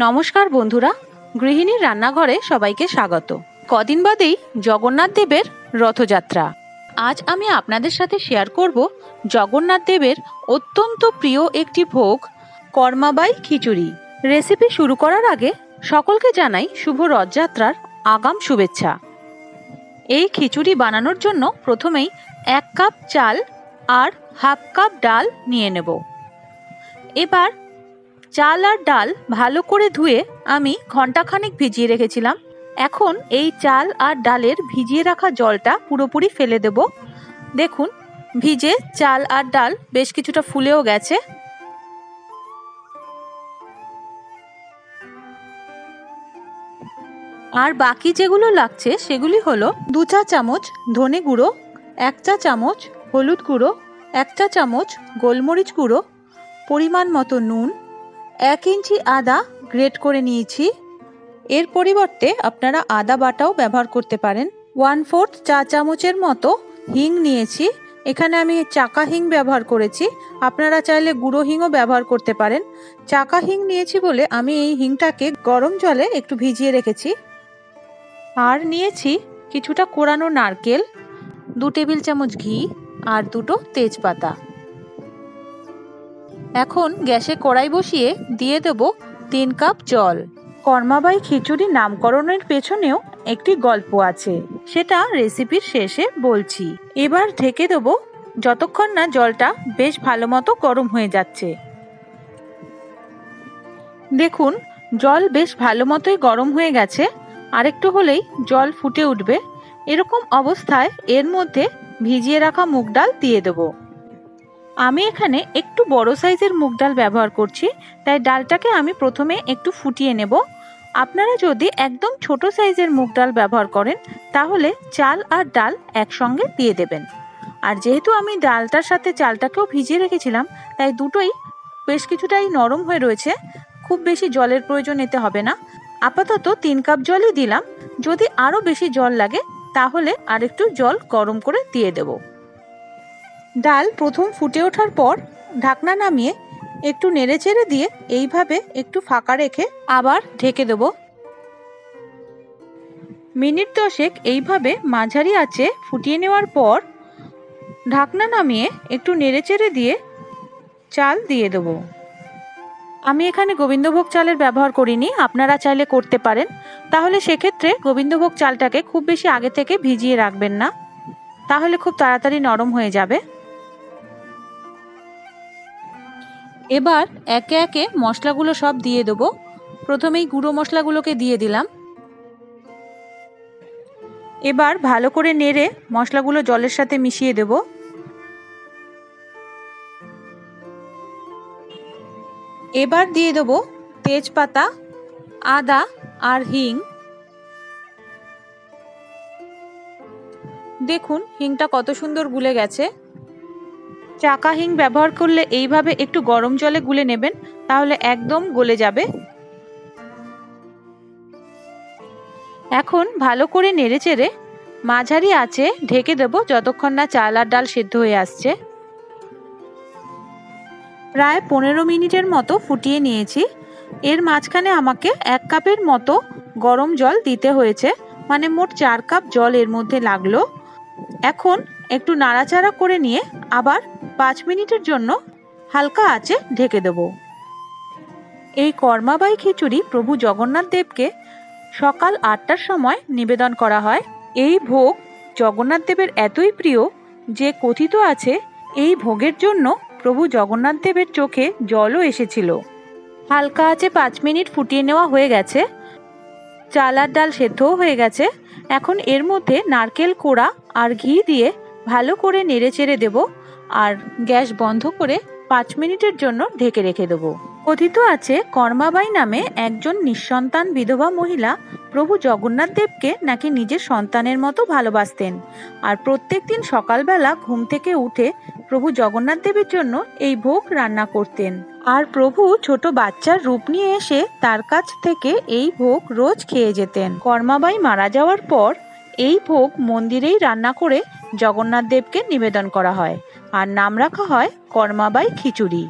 নমস্কার বন্ধুরা, গৃহিণীর রান্নাঘরে সবাইকে স্বাগত। কদিন বাদেই জগন্নাথ দেবের রথযাত্রা। আজ আমি আপনাদের সাথে শেয়ার করব জগন্নাথ দেবের অত্যন্ত প্রিয় একটি ভোগ, কর্মাবাই খিচুড়ি। রেসিপি শুরু করার আগে সকলকে জানাই শুভ রথযাত্রার আগাম শুভেচ্ছা। এই খিচুড়ি বানানোর জন্য প্রথমেই 1 কাপ চাল আর হাফ কাপ ডাল নিয়ে নেব। এবার চাল আর ডাল ভালো করে ধুয়ে আমি ঘন্টাখানেক ভিজিয়ে রেখেছিলাম। এখন এই চাল আর ডালের ভিজিয়ে রাখা জলটা পুরোপুরি ফেলে দেব। দেখুন, ভিজে চাল আর ডাল বেশ কিছুটা ফুলেও গেছে। আর বাকি যেগুলো লাগছে সেগুলি হলো 2 চা চামচ ধনে গুঁড়ো, 1 চা চামচ হলুদ গুঁড়ো, 1 চা চামচ গোলমরিচ গুঁড়ো, পরিমাণ মতো নুন, 1 ইঞ্চি আদা গ্রেট করে নিয়েছি। এর পরিবর্তে আপনারা আদা বাটাও ব্যবহার করতে পারেন। 1/4 চা চামচের মতো হিং নিয়েছি। এখানে আমি চাকা হিং ব্যবহার করেছি, আপনারা চাইলে গুঁড়ো হিংও ব্যবহার করতে পারেন। চাকা হিং নিয়েছি বলে আমি এই হিংটাকে গরম জলে একটু ভিজিয়ে রেখেছি। আর নিয়েছি কিছুটা কোরানো নারকেল, 2 টেবিল চামচ ঘি আর 2টো তেজপাতা। এখন গ্যাসে কড়াই বসিয়ে দিয়ে দেব 3 কাপ জল। কর্মাবাই খিচুড়ি নামকরণের পেছনেও একটি গল্প আছে, সেটা রেসিপির শেষে বলছি। এবার ঢেকে দেব যতক্ষণ না জলটা বেশ ভালো মতো গরম হয়ে যাচ্ছে। দেখুন, জল বেশ ভালো মতোই গরম হয়ে গেছে। আরেকটু হলেই জল ফুটে উঠবে। এরকম অবস্থায় এর মধ্যে ভিজিয়ে রাখা মুগ ডাল দিয়ে দেব। আমি এখানে একটু বড় সাইজের মুগ ডাল ব্যবহার করছি, তাই ডালটাকে আমি প্রথমে একটু ফুটিয়ে নেব। আপনারা যদি একদম ছোট সাইজের মুগ ডাল ব্যবহার করেন তাহলে চাল আর ডাল একসঙ্গে দিয়ে দেবেন। আর যেহেতু আমি ডালটার সাথে চালটাকেও ভিজিয়ে রেখেছিলাম, তাই দুটোই বেশ কিছুটাই নরম হয়ে রয়েছে। খুব বেশি জলের প্রয়োজন এতে হবে না। আপাতত 3 কাপ জলই দিলাম। যদি আরও বেশি জল লাগে তাহলে আরেকটু জল গরম করে দিয়ে দেব। ডাল প্রথম ফুটে ওঠার পর ঢাকনা নামিয়ে একটু নেড়েচেড়ে দিয়ে এইভাবে একটু ফাঁকা রেখে আবার ঢেকে দেব। মিনিট 10 এইভাবে মাঝারি আঁচে ফুটিয়ে নেওয়ার পর ঢাকনা নামিয়ে একটু নেড়েচেড়ে দিয়ে চাল দিয়ে দেব। আমি এখানে গোবিন্দভোগ চালের ব্যবহার করিনি, আপনারা চাইলে করতে পারেন। তাহলে সেক্ষেত্রে গোবিন্দভোগ চালটাকে খুব বেশি আগে থেকে ভিজিয়ে রাখবেন না, তাহলে খুব তাড়াতাড়ি নরম হয়ে যাবে। এবার একে একে মশলাগুলো সব দিয়ে দেব। প্রথমেই গুঁড়ো মশলাগুলোকে দিয়ে দিলাম। এবার ভালো করে নেড়ে মশলাগুলো জলের সাথে মিশিয়ে দেব। এবার দিয়ে দেব তেজপাতা, আদা আর হিং। দেখুন, হিংটা কত সুন্দর গুলে গেছে। চাকা হিং ব্যবহার করলে এইভাবে একটু গরম জলে গুলে নেবেন, তাহলে একদম গলে যাবে। এখন ভালো করে নেড়েচেড়ে মাঝারি আঁচে ঢেকে দেব যতক্ষণ না চাল আর ডাল সেদ্ধ হয়ে আসছে। প্রায় 15 মিনিটের মতো ফুটিয়ে নিয়েছি। এর মাঝখানে আমাকে 1 কাপের মতো গরম জল দিতে হয়েছে, মানে মোট 4 কাপ জল এর মধ্যে লাগলো। এখন একটু নাড়াচাড়া করে নিয়ে আবার 5 মিনিটের জন্য হালকা আঁচে ঢেকে দেব। এই কর্মাবাই খিচুড়ি প্রভু জগন্নাথ দেবকে সকাল 8টার সময় নিবেদন করা হয়। এই ভোগ জগন্নাথ দেবের এতই প্রিয় যে কথিত আছে এই ভোগের জন্য প্রভু জগন্নাথ দেবের চোখে জলও এসেছিল। হালকা আঁচে 5 মিনিট ফুটিয়ে নেওয়া হয়ে গেছে। চাল আর ডাল সেদ্ধও হয়ে গেছে। এখন এর মধ্যে নারকেল কোড়া আর ঘি দিয়ে ভালো করে নেড়েচেড়ে দেব আর গ্যাস বন্ধ করে 5 মিনিটের জন্য ঢেকে রেখে দেব। কথিত আছে কর্মাবাই নামে একজন নিঃসন্তান বিধবা মহিলা প্রভু জগন্নাথ দেবকে নাকি নিজের সন্তানের মতো ভালোবাসতেন। আর প্রত্যেকদিন সকালবেলা ঘুম থেকে উঠে প্রভু জগন্নাথ দেবের জন্য এই ভোগ রান্না করতেন। আর প্রভু ছোট বাচ্চার রূপ নিয়ে এসে তার কাছ থেকে এই ভোগ রোজ খেয়ে যেতেন। কর্মাবাই মারা যাওয়ার পর এই ভোগ মন্দিরেই রান্না করে জগন্নাথ দেবকে নিবেদন করা হয় আর নাম রাখা হয় কর্মাবাই খিচুড়ি।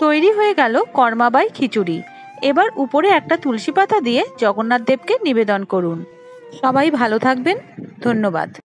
তৈরি হয়ে গেল কর্মাবাই খিচুড়ি। এবার উপরে একটা তুলসী পাতা দিয়ে জগন্নাথ দেবকে নিবেদন করুন। সবাই ভালো থাকবেন। ধন্যবাদ।